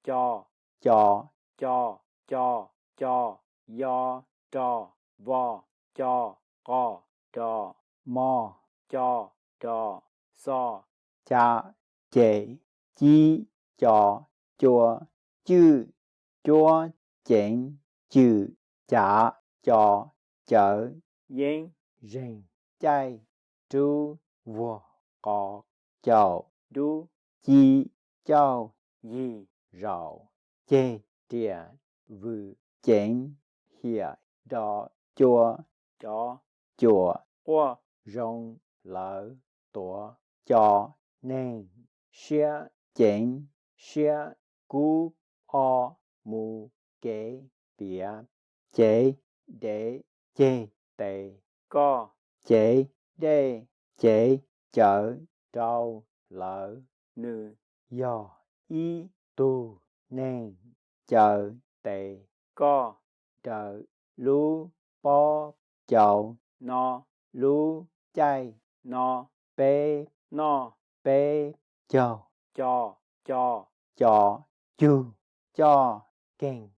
cho, cho, cho, do, trò, vo, cho, co, trò, mo, cho, trò, so, cha, chế, chi, cho, chua, chư, chúa, chén, chữ, chả, cho, chở, yên, rình, chay, tru, vua, có, chậu, đu, chi, châu, yi, rau, chê, trìa, vư, chén, hìa, đỏ, chua, chó, chùa, qua, rong, lỡ, tủa, cho, nên, xia, chén, xia, cú, o, mu, kế, bịa, chế, đế, chê, tề, co, chế, đê, chế, chở, trâu, lỡ, nữ, do, y, tu, nên, chờ, tề, co, trợ, lú, po, chậu, no, lú, chay, no, bê, no, bê, châu, cho, cho, chu, cho, kênh.